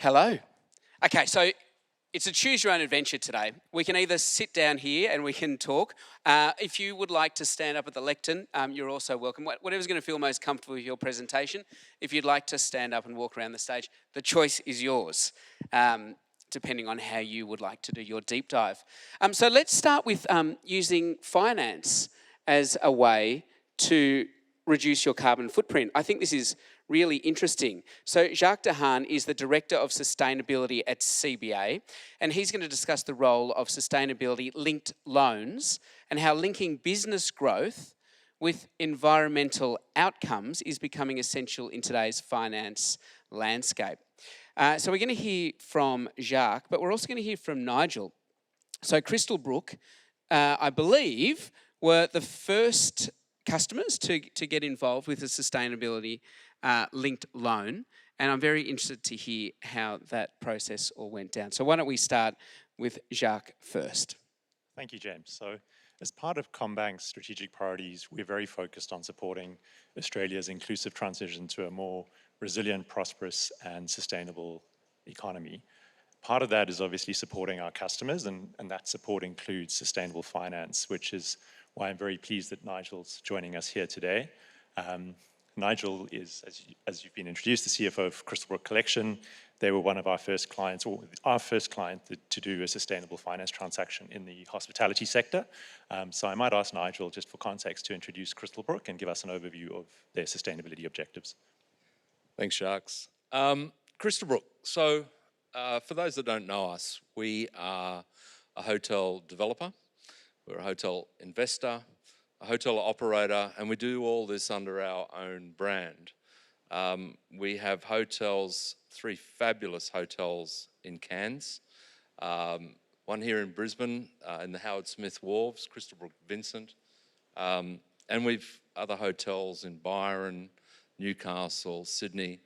Hello. Okay, so it's a choose your own adventure today. We can either sit down here and we can talk. If you would like to stand up at the lectern, you're also welcome. Whatever's going to feel most comfortable with your presentation. If you'd like to stand up and walk around the stage, the choice is yours, depending on how you would like to do your deep dive. So let's start with using finance as a way to reduce your carbon footprint. I think this is really interesting. So Jacques Dehaan is the Director of Sustainability at CBA, and he's going to discuss the role of sustainability-linked loans and how linking business growth with environmental outcomes is becoming essential in today's finance landscape. So we're going to hear from Jacques, but we're also going to hear from Nigel. So Crystalbrook, I believe, were the first customers to get involved with a sustainability linked loan, and I'm very interested to hear how that process all went down. So why don't we start with Jacques first? Thank you, James. So as part of CommBank's strategic priorities, we're very focused on supporting Australia's inclusive transition to a more resilient, prosperous and sustainable economy. Part of that is obviously supporting our customers, and that support includes sustainable finance, which is why I'm very pleased that Nigel's joining us here today. Nigel is, as you've been introduced, the CFO of Crystalbrook Collection. They were one of our first clients, or our first client to do a sustainable finance transaction in the hospitality sector. So I might ask Nigel, just for context, to introduce Crystalbrook and give us an overview of their sustainability objectives. Thanks, Jacques. Crystalbrook. So for those that don't know us, we are a hotel developer, we're a hotel investor, a hotel operator, and we do all this under our own brand. We have hotels, 3 fabulous hotels in Cairns, one here in Brisbane, in the Howard Smith Wharves, Crystalbrook Vincent, and we've other hotels in Byron, Newcastle, Sydney,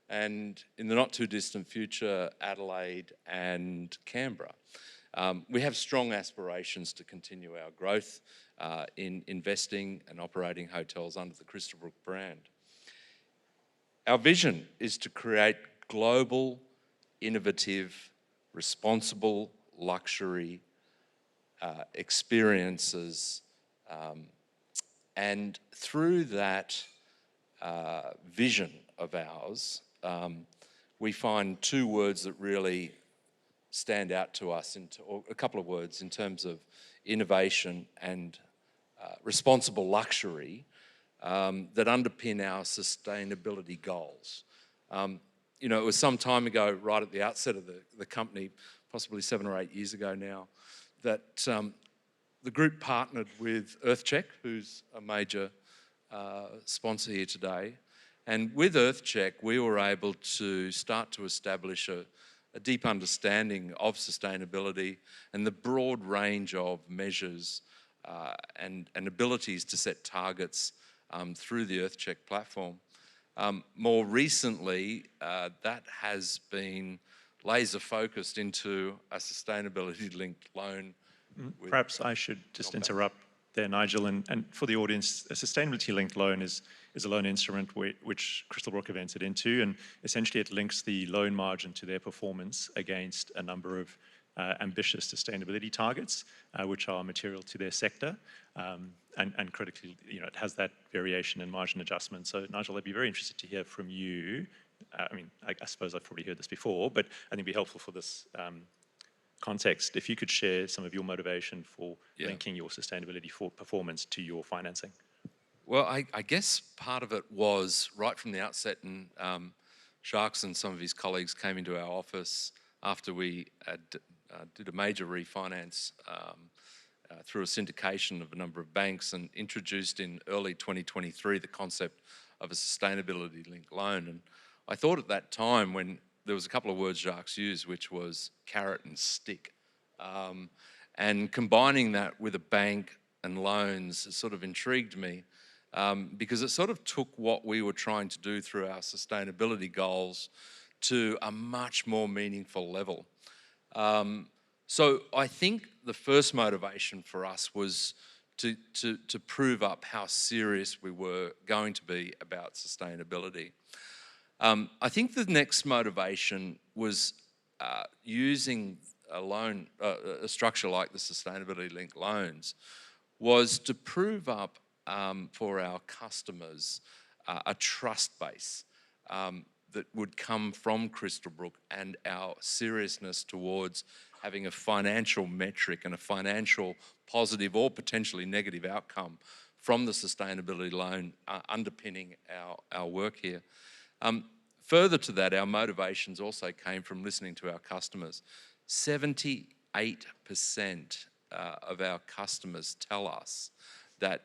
and in the not too distant future, Adelaide and Canberra. We have strong aspirations to continue our growth in investing and operating hotels under the Crystalbrook brand. Our vision is to create global, innovative, responsible luxury experiences, and through that vision of ours, we find 2 words that really stand out to us, or a couple of words, in terms of innovation and responsible luxury that underpin our sustainability goals. You know, it was some time ago, right at the outset of the company, possibly 7 or 8 years ago now, that the group partnered with EarthCheck, who's a major sponsor here today. And with EarthCheck, we were able to start to establish a deep understanding of sustainability and the broad range of measures and abilities to set targets through the EarthCheck platform. More recently, that has been laser focused into a sustainability-linked loan. Perhaps I should just interrupt there, Nigel, and for the audience, a sustainability-linked loan is a loan instrument which Crystalbrook have entered into, and essentially it links the loan margin to their performance against a number of ambitious sustainability targets, which are material to their sector, and critically, you know, it has that variation in margin adjustment. So Nigel, I'd be very interested to hear from you. I mean, I suppose I've probably heard this before, but I think it'd be helpful for this context if you could share some of your motivation for linking your sustainability performance to your financing. Well, I guess part of it was right from the outset, and Jacques and some of his colleagues came into our office after we did a major refinance through a syndication of a number of banks, and introduced in early 2023 the concept of a sustainability-linked loan. And I thought at that time, when there was a couple of words Jacques used, which was carrot and stick, and combining that with a bank and loans sort of intrigued me, because it sort of took what we were trying to do through our sustainability goals to a much more meaningful level. So I think the first motivation for us was to prove up how serious we were going to be about sustainability. I think the next motivation was using a structure like the sustainability-linked loans, was to prove up for our customers a trust base that would come from Crystalbrook, and our seriousness towards having a financial metric and a financial positive or potentially negative outcome from the sustainability loan underpinning our work here. Further to that, our motivations also came from listening to our customers. 78% of our customers tell us that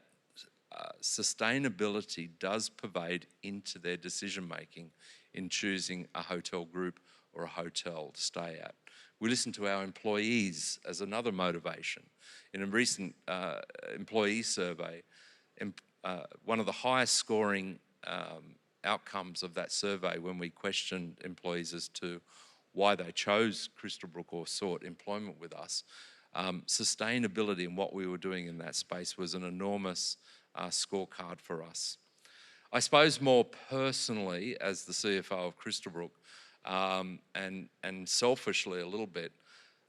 sustainability does pervade into their decision making in choosing a hotel group or a hotel to stay at. We listen to our employees as another motivation. In a recent employee survey, one of the highest scoring outcomes of that survey, when we questioned employees as to why they chose Crystalbrook or sought employment with us, sustainability and what we were doing in that space was an enormous scorecard for us. I suppose more personally, as the CFO of Crystalbrook, and selfishly a little bit,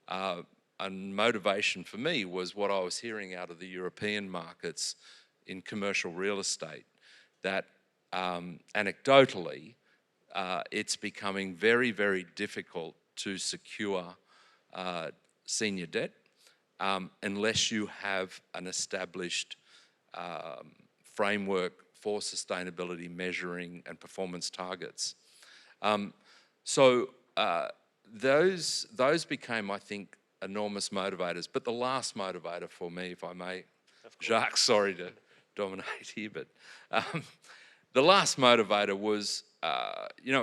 a motivation for me was what I was hearing out of the European markets in commercial real estate, that anecdotally, it's becoming very, very difficult to secure senior debt unless you have an established framework for sustainability measuring and performance targets. So those became, I think, enormous motivators. But the last motivator for me, if I may, Jacques, sorry to dominate here, but the last motivator was,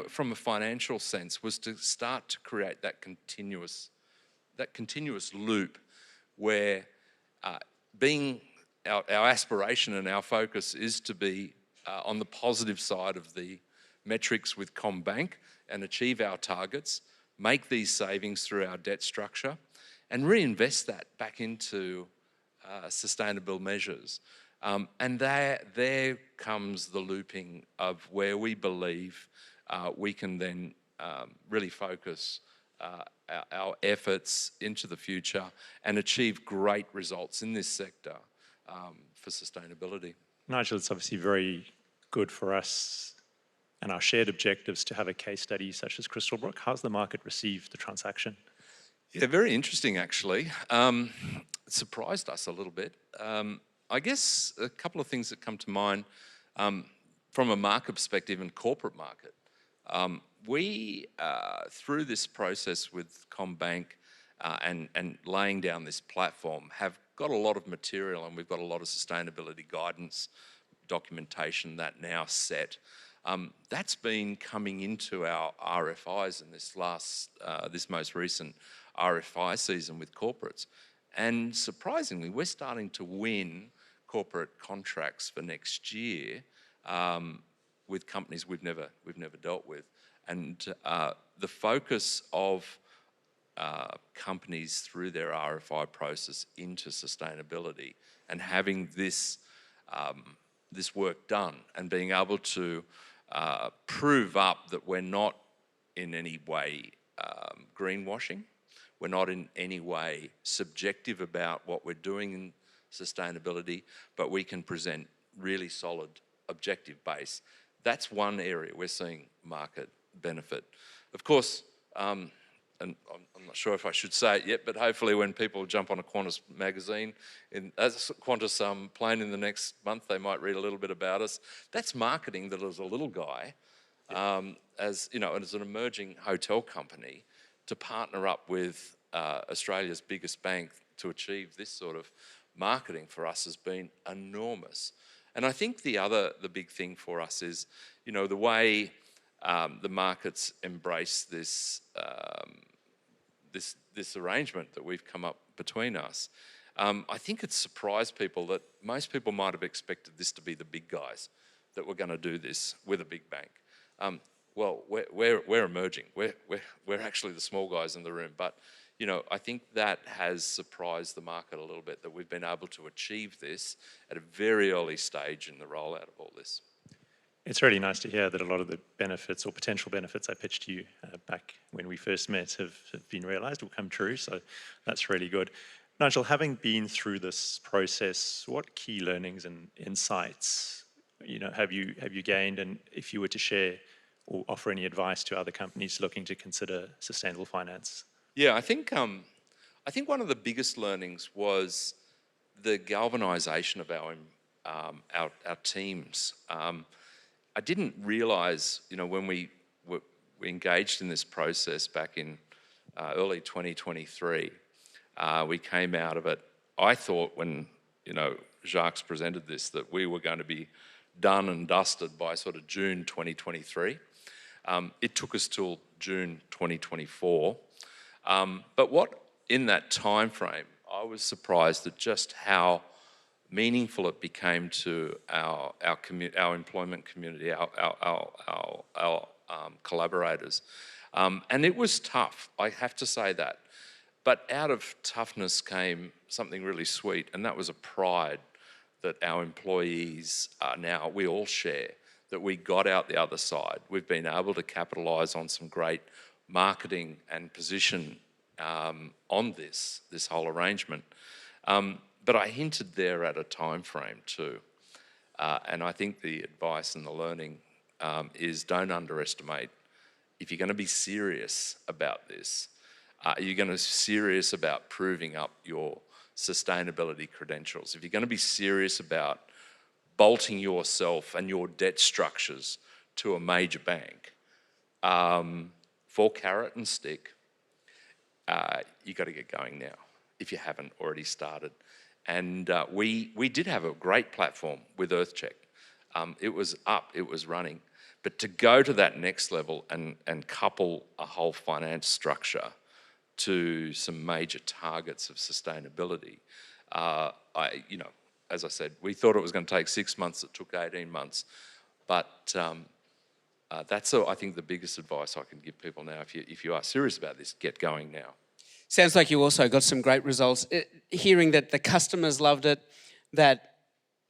from a financial sense, was to start to create that continuous loop where being our aspiration and our focus is to be on the positive side of the metrics with CommBank and achieve our targets, make these savings through our debt structure, and reinvest that back into sustainable measures. And there comes the looping of where we believe we can then really focus our efforts into the future and achieve great results in this sector for sustainability. Nigel, it's obviously very good for us and our shared objectives to have a case study such as Crystalbrook. How's the market received the transaction? Yeah, very interesting actually. It surprised us a little bit. I guess a couple of things that come to mind from a market perspective and corporate market. We, through this process with CommBank and laying down this platform, have got a lot of material, and we've got a lot of sustainability guidance documentation that now set. That's been coming into our RFIs in this most recent RFI season with corporates. And surprisingly, we're starting to win corporate contracts for next year with companies we've never dealt with. And the focus of companies through their RFI process into sustainability and having this work done and being able to prove up that we're not in any way greenwashing, we're not in any way subjective about what we're doing in sustainability, but we can present really solid objective base. That's one area we're seeing market benefit. Of course, and I'm not sure if I should say it yet, but hopefully when people jump on a Qantas magazine, as Qantas plane in the next month, they might read a little bit about us. That's marketing that as a little guy, as an emerging hotel company, to partner up with Australia's biggest bank to achieve this sort of marketing for us has been enormous. And I think the big thing for us is, the way the markets embrace this arrangement that we've come up between us. I think it's surprised people that most people might have expected this to be the big guys that were going to do this with a big bank. Well, we're emerging. We're actually the small guys in the room, but I think that has surprised the market a little bit, that we've been able to achieve this at a very early stage in the rollout of all this. It's really nice to hear that a lot of the benefits or potential benefits I pitched to you back when we first met have been realised or come true. So that's really good. Nigel, having been through this process, what key learnings and insights, have you gained? And if you were to share or offer any advice to other companies looking to consider sustainable finance? Yeah, I think one of the biggest learnings was the galvanisation of our teams. I didn't realise, when we engaged in this process back in early 2023, we came out of it. I thought when Jacques presented this that we were going to be done and dusted by sort of June 2023. It took us till June 2024. But what in that time frame, I was surprised at just how meaningful it became to our employment community, our collaborators. And it was tough, I have to say that. But out of toughness came something really sweet, and that was a pride that our employees now, we all share, that we got out the other side. We've been able to capitalise on some great marketing and position on this whole arrangement. But I hinted there at a time frame too. And I think the advice and the learning is don't underestimate. If you're going to be serious about this, you're going to be serious about proving up your sustainability credentials. If you're going to be serious about bolting yourself and your debt structures to a major bank for carrot and stick, you've got to get going now if you haven't already started. And we did have a great platform with EarthCheck. It was up, it was running. But to go to that next level and couple a whole finance structure to some major targets of sustainability, as I said, we thought it was going to take 6 months, it took 18 months. But that's, I think, the biggest advice I can give people now. If you are serious about this, get going now. Sounds like you also got some great results. Hearing that the customers loved it, that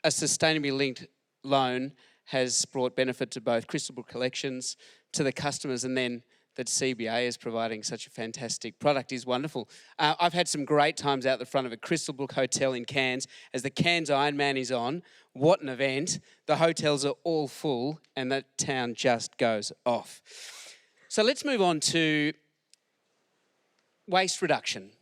a sustainably linked loan has brought benefit to both Crystalbrook Collections, to the customers, and then that CBA is providing such a fantastic product is wonderful. I've had some great times out the front of a Crystalbrook Hotel in Cairns as the Cairns Ironman is on. What an event. The hotels are all full and that town just goes off. So let's move on to waste reduction.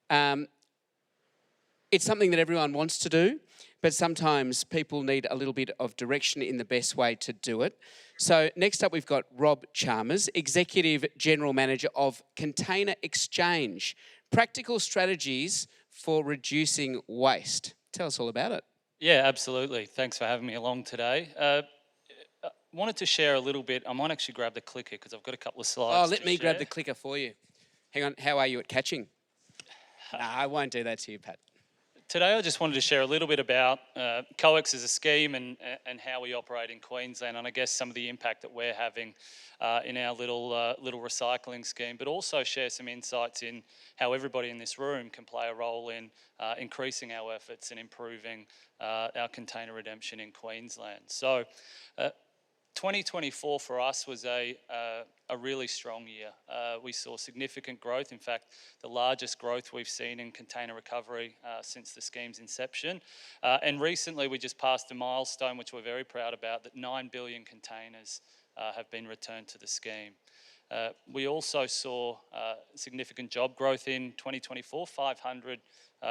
It's something that everyone wants to do, but sometimes people need a little bit of direction in the best way to do it. So next up, we've got Rob Chalmers, Executive General Manager of Container Exchange, practical strategies for reducing waste. Tell us all about it. Yeah, absolutely. Thanks for having me along today. I wanted to share a little bit. I might actually grab the clicker because I've got a couple of slides. Oh, let me grab the clicker for you. Hang on, how are you at catching? No, I won't do that to you, Pat. Today I just wanted to share a little bit about COEX as a scheme and how we operate in Queensland, and I guess some of the impact that we're having in our little recycling scheme, but also share some insights in how everybody in this room can play a role in increasing our efforts and improving our container redemption in Queensland. So 2024 for us was a really strong year. We saw significant growth, in fact, the largest growth we've seen in container recovery since the scheme's inception. And recently we just passed a milestone, which we're very proud about, that 9 billion containers have been returned to the scheme. We also saw significant job growth in 2024, 500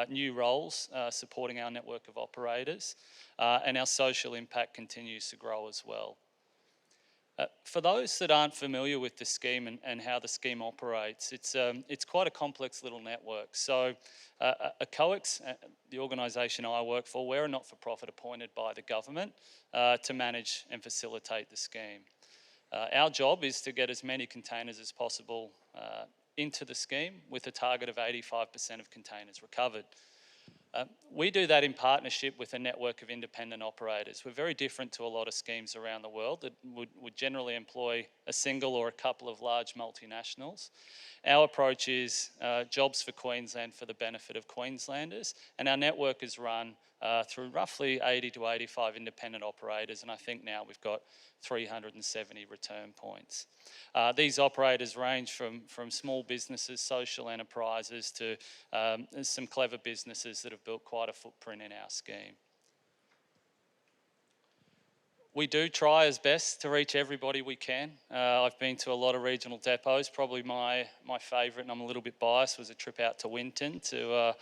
new roles supporting our network of operators, and our social impact continues to grow as well. For those that aren't familiar with the scheme and how the scheme operates, it's quite a complex little network. So a COEX, the organisation I work for, we're a not-for-profit appointed by the government to manage and facilitate the scheme. Our job is to get as many containers as possible into the scheme with a target of 85% of containers recovered. We do that in partnership with a network of independent operators. We're very different to a lot of schemes around the world that would generally employ a single or a couple of large multinationals. Our approach is jobs for Queensland for the benefit of Queenslanders, and our network is run through roughly 80 to 85 independent operators, and I think now we've got 370 return points. These operators range from small businesses, social enterprises, to some clever businesses that have built quite a footprint in our scheme. We do try as best to reach everybody we can. I've been to a lot of regional depots. Probably my favourite, and I'm a little bit biased, was a trip out to Winton to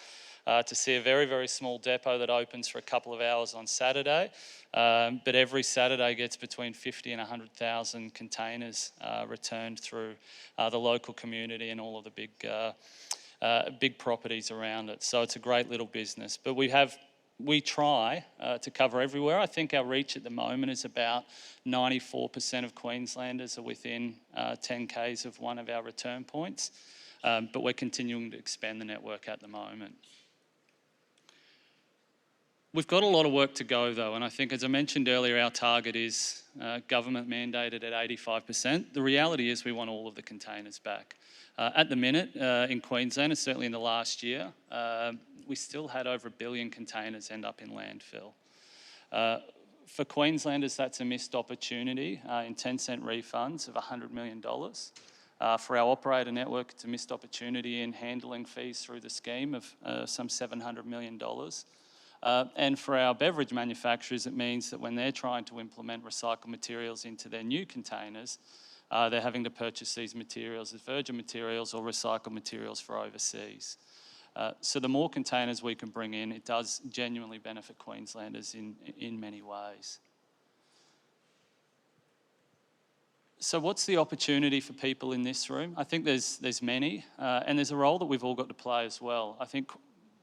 see a very, very small depot that opens for a couple of hours on Saturday. But every Saturday gets between 50 and 100,000 containers returned through the local community and all of the big properties around it. So it's a great little business. But we try to cover everywhere. I think our reach at the moment is about 94% of Queenslanders are within 10 Ks of one of our return points, but we're continuing to expand the network at the moment. We've got a lot of work to go though, and I think, as I mentioned earlier, our target is government mandated at 85%. The reality is we want all of the containers back. At the minute, in Queensland, and certainly in the last year, we still had over 1 billion containers end up in landfill. For Queenslanders, that's a missed opportunity in 10-cent refunds of $100 million. For our operator network, it's a missed opportunity in handling fees through the scheme of some $700 million. And for our beverage manufacturers, it means that when they're trying to implement recycled materials into their new containers, they're having to purchase these materials as virgin materials or recycled materials for overseas. So the more containers we can bring in, it does genuinely benefit Queenslanders in many ways. So what's the opportunity for people in this room? I think there's many, and there's a role that we've all got to play as well. I think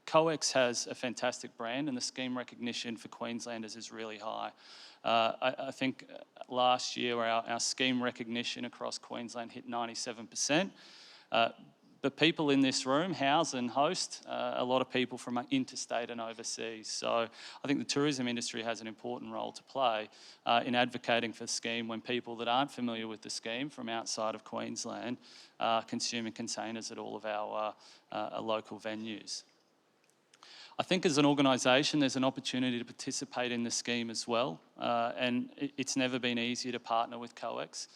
COEX has a fantastic brand, and the scheme recognition for Queenslanders is really high. I think last year our scheme recognition across Queensland hit 97%. But people in this room house and host a lot of people from interstate and overseas. So I think the tourism industry has an important role to play in advocating for the scheme when people that aren't familiar with the scheme from outside of Queensland are consuming containers at all of our local venues. I think as an organisation, there's an opportunity to participate in the scheme as well, and it's never been easier to partner with COEX.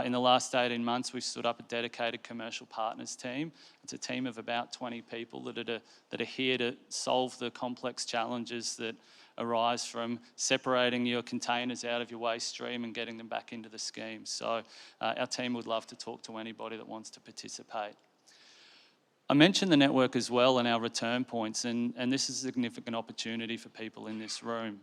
In the last 18 months, we've stood up a dedicated commercial partners team. It's a team of about 20 people that are here to solve the complex challenges that arise from separating your containers out of your waste stream and getting them back into the scheme. So our team would love to talk to anybody that wants to participate. I mentioned the network as well and our return points, and this is a significant opportunity for people in this room.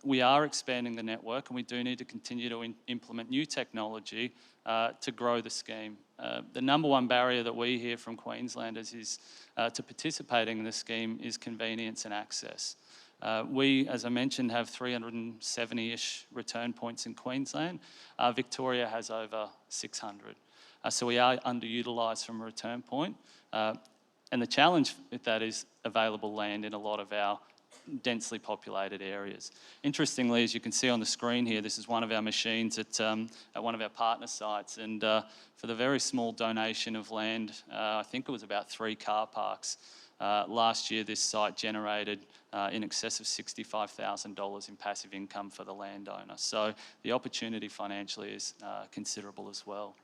We are expanding the network, and we do need to continue to implement new technology to grow the scheme. The number one barrier that we hear from Queenslanders is to participating in the scheme is convenience and access. We, as I mentioned, have 370-ish return points in Queensland. Victoria has over 600. So we are underutilised from a return point. And the challenge with that is available land in a lot of our densely populated areas. Interestingly, as you can see on the screen here, this is one of our machines at one of our partner sites. And for the very small donation of land, I think it was about 3 car parks, last year this site generated in excess of $65,000 in passive income for the landowner. So the opportunity financially is considerable as well.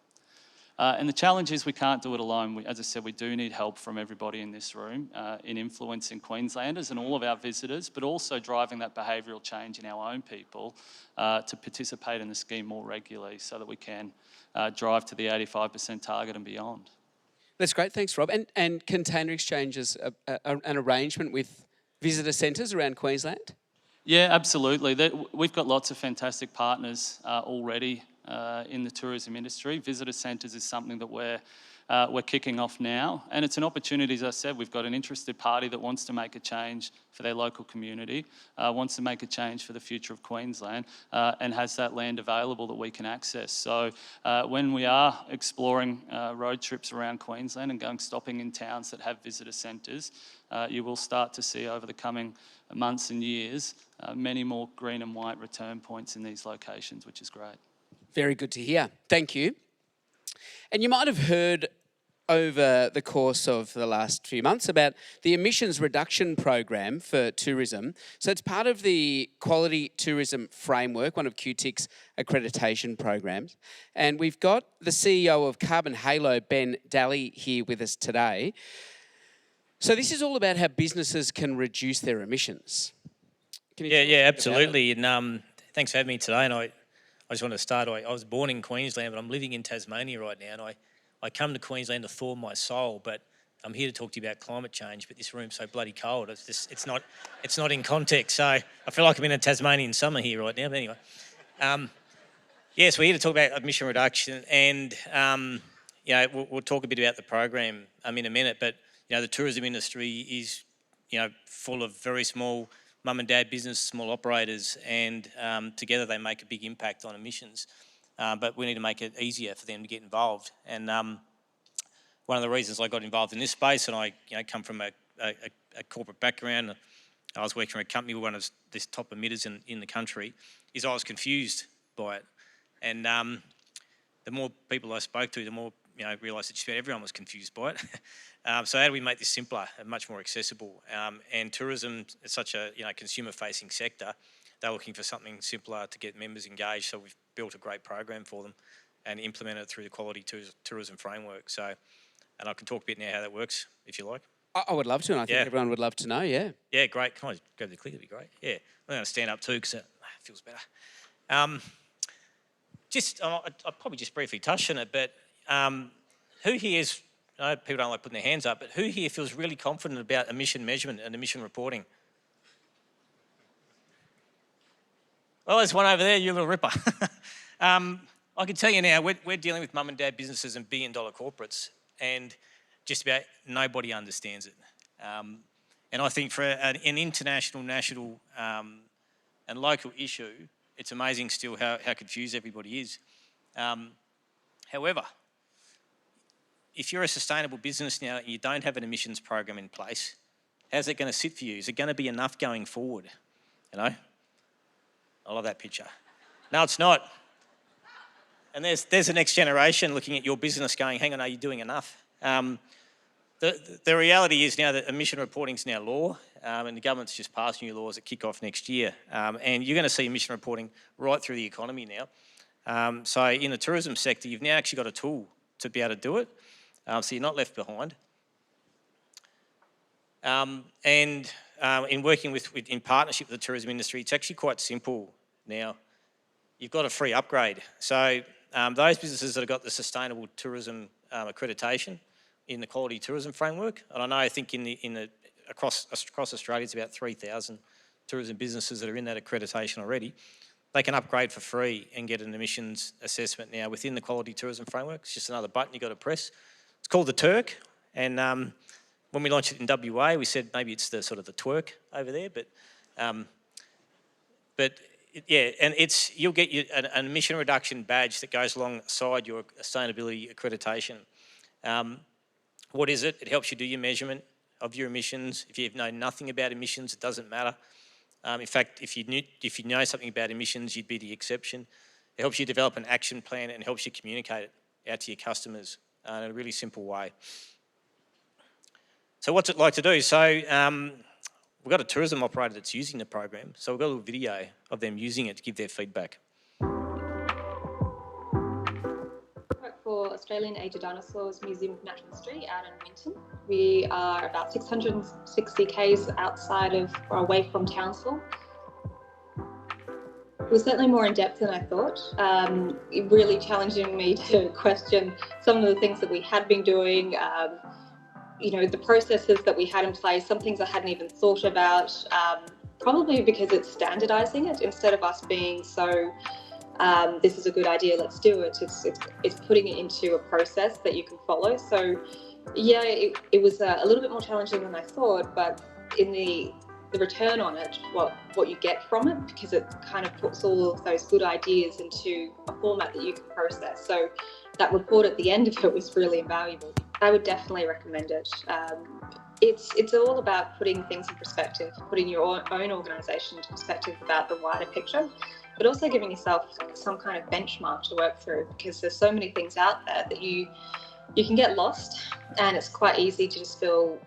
And the challenge is we can't do it alone. As I said, we do need help from everybody in this room in influencing Queenslanders and all of our visitors, but also driving that behavioural change in our own people to participate in the scheme more regularly so that we can drive to the 85% target and beyond. That's great. Thanks, Rob. And container exchanges, an arrangement with visitor centres around Queensland? Yeah, absolutely. We've got lots of fantastic partners already in the tourism industry. Visitor centres is something that we're kicking off now, and it's an opportunity. As I said, we've got an interested party that wants to make a change for their local community, wants to make a change for the future of Queensland, and has that land available that we can access. So when we are exploring road trips around Queensland and stopping in towns that have visitor centres, you will start to see over the coming months and years many more green and white return points in these locations, which is great. Very good to hear. Thank you. And you might have heard over the course of the last few months about the emissions reduction program for tourism. So it's part of the Quality Tourism Framework, one of QTIC's accreditation programs. And we've got the CEO of Carbonhalo, Ben Daly, here with us today. So this is all about how businesses can reduce their emissions. Can you tell us a bit about it? Absolutely. And thanks for having me today. And I just want to start, I was born in Queensland, but I'm living in Tasmania right now. And I come to Queensland to thaw my soul, but I'm here to talk to you about climate change, but this room's so bloody cold. It's not in context. So I feel like I'm in a Tasmanian summer here right now. But anyway, yes, we're here to talk about emission reduction, and we'll talk a bit about the program in a minute. But the tourism industry is full of very small mum and dad business, small operators, and together they make a big impact on emissions. But we need to make it easier for them to get involved. And one of the reasons I got involved in this space, and I come from a corporate background, I was working for a company with one of the top emitters in the country, is I was confused by it. And the more people I spoke to, the more I realised that just about everyone was confused by it. So how do we make this simpler and much more accessible? And tourism is such a consumer-facing sector. They're looking for something simpler to get members engaged. So we've built a great program for them and implemented it through the Quality Tourism Framework. So, and I can talk a bit now how that works, if you like. I would love to, and I think everyone would love to know, yeah. Yeah, great. Can I go to the clicker? That'd be great. Yeah, I'm going to stand up too because it feels better. I'll probably just briefly touch on it, but who here is, I know people don't like putting their hands up, but who here feels really confident about emission measurement and emission reporting? Well, there's one over there, you little ripper. I can tell you now, we're dealing with mum and dad businesses and billion-dollar corporates, and just about nobody understands it. And I think for an international, national and local issue, it's amazing still how confused everybody is. However, if you're a sustainable business now and you don't have an emissions program in place, how's it going to sit for you? Is it going to be enough going forward? I love that picture. No, it's not. And there's the next generation looking at your business going, hang on, are you doing enough? The reality is now that emission reporting is now law, and the government's just passed new laws that kick off next year. And you're going to see emission reporting right through the economy now. So in the tourism sector, you've now actually got a tool to be able to do it. So you're not left behind. In working in partnership with the tourism industry, it's actually quite simple now. You've got a free upgrade. So those businesses that have got the sustainable tourism accreditation in the Quality Tourism Framework, and I think across Australia it's about 3,000 tourism businesses that are in that accreditation already. They can upgrade for free and get an emissions assessment now within the Quality Tourism Framework. It's just another button you've got to press. It's called the Turk, and when we launched it in WA, we said maybe it's the sort of the twerk over there, but yeah, and you'll get an emission reduction badge that goes alongside your sustainability accreditation. What is it? It helps you do your measurement of your emissions. If you know nothing about emissions, it doesn't matter. In fact, if you know something about emissions, you'd be the exception. It helps you develop an action plan and helps you communicate it out to your customers in a really simple way. So what's it like to do? So we've got a tourism operator that's using the program. So we've got a little video of them using it to give their feedback. For Australian Age of Dinosaurs Museum of Natural History out in Winton. We are about 660 k's outside of or away from Townsville. It was certainly more in depth than I thought, really challenging me to question some of the things that we had been doing, the processes that we had in place, some things I hadn't even thought about, probably because it's standardising it instead of us being so this is a good idea, let's do it. It's putting it into a process that you can follow. So yeah, it was a little bit more challenging than I thought, but in the return on it, what you get from it, because it kind of puts all of those good ideas into a format that you can process. So that report at the end of it was really invaluable. I would definitely recommend it. It's all about putting things in perspective, putting your own organisation into perspective about the wider picture, but also giving yourself some kind of benchmark to work through, because there's so many things out there that you you can get lost, and it's quite easy to just feel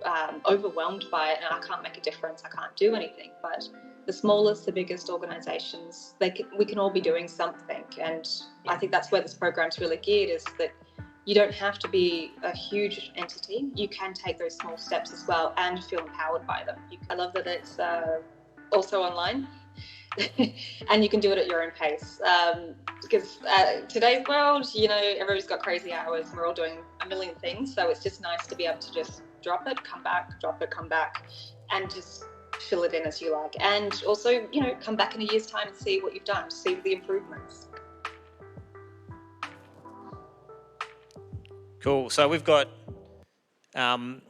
overwhelmed by it, and I can't make a difference, I can't do anything. But the smallest, the biggest organisations, we can all be doing something, and I think that's where this program's really geared, is that you don't have to be a huge entity. You can take those small steps as well and feel empowered by them. I love that it's also online. And you can do it at your own pace, because today's world, everybody's got crazy hours and we're all doing a million things, so it's just nice to be able to just drop it, come back, drop it, come back, and just fill it in as you like. And also, come back in a year's time and see what you've done, see the improvements. Cool. So we've got, go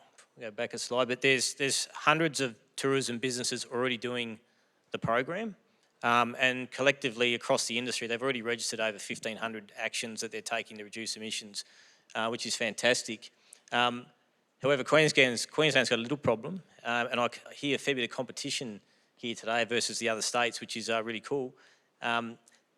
back a slide, but there's hundreds of tourism businesses already doing the program. And collectively across the industry, they've already registered over 1,500 actions that they're taking to reduce emissions, which is fantastic. However, Queensland's got a little problem, and I hear a fair bit of competition here today versus the other states, which is really cool.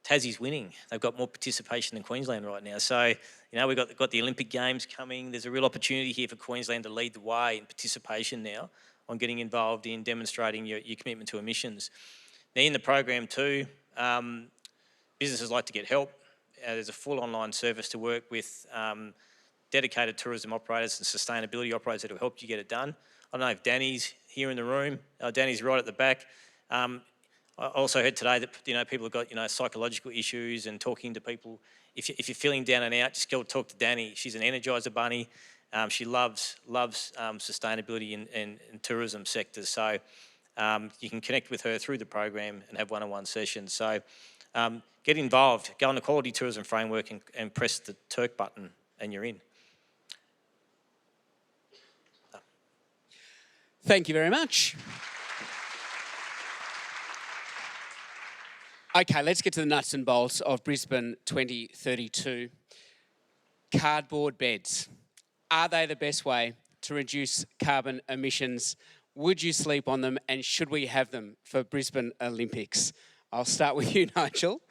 Tassie's winning. They've got more participation than Queensland right now. So, we've got the Olympic Games coming. There's a real opportunity here for Queensland to lead the way in participation now on getting involved in demonstrating your commitment to emissions. Now, in the program too, businesses like to get help. There's a full online service to work with dedicated tourism operators and sustainability operators that will help you get it done. I don't know if Danny's here in the room. Danny's right at the back. I also heard today that people have got psychological issues, and talking to people. If you're feeling down and out, just go talk to Danny. She's an energizer bunny. She loves sustainability and tourism sectors. So you can connect with her through the program and have one-on-one sessions. So get involved. Go on the Quality Tourism Framework and press the Turk button, and you're in. Thank you very much. Okay, let's get to the nuts and bolts of Brisbane 2032. Cardboard beds. Are they the best way to reduce carbon emissions? Would you sleep on them, and should we have them for Brisbane Olympics? I'll start with you, Nigel.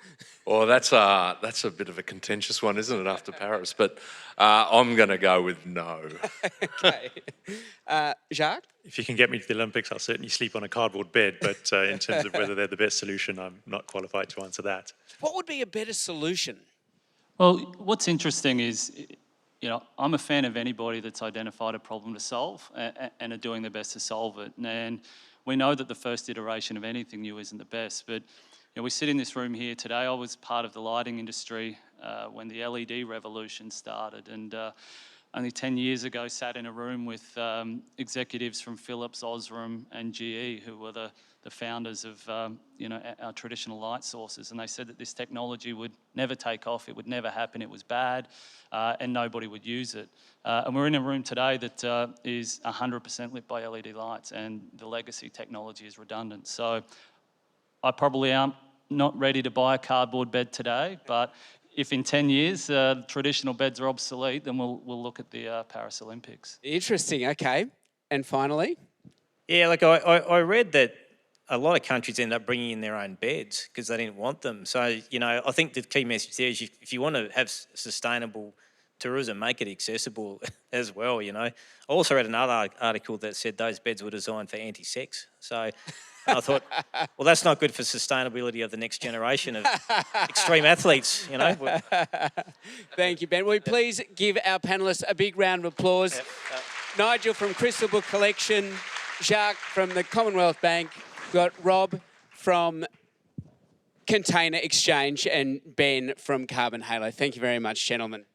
Well, that's a bit of a contentious one, isn't it, after Paris? But I'm going to go with no. Okay. Jacques? If you can get me to the Olympics, I'll certainly sleep on a cardboard bed, but in terms of whether they're the best solution, I'm not qualified to answer that. What would be a better solution? Well, what's interesting is, I'm a fan of anybody that's identified a problem to solve and are doing their best to solve it. And we know that the first iteration of anything new isn't the best, but we sit in this room here today. I was part of the lighting industry when the LED revolution started, and only 10 years ago sat in a room with executives from Philips, Osram and GE, who were the founders of our traditional light sources, and they said that this technology would never take off, it would never happen, it was bad, and nobody would use it. And we're in a room today that is 100% lit by LED lights, and the legacy technology is redundant. So I probably am not ready to buy a cardboard bed today, but if in 10 years traditional beds are obsolete, then we'll look at the Paris Olympics. Interesting, okay. And finally? Yeah, I read that a lot of countries end up bringing in their own beds because they didn't want them. So, I think the key message there is if you want to have sustainable tourism, make it accessible as well, I also read another article that said those beds were designed for anti-sex. So I thought, well, that's not good for sustainability of the next generation of extreme athletes, Thank you, Ben. Will you please give our panellists a big round of applause? Nigel from Crystalbrook Collection, Jacques from the Commonwealth Bank, we've got Rob from Container Exchange, and Ben from Carbonhalo. Thank you very much, gentlemen.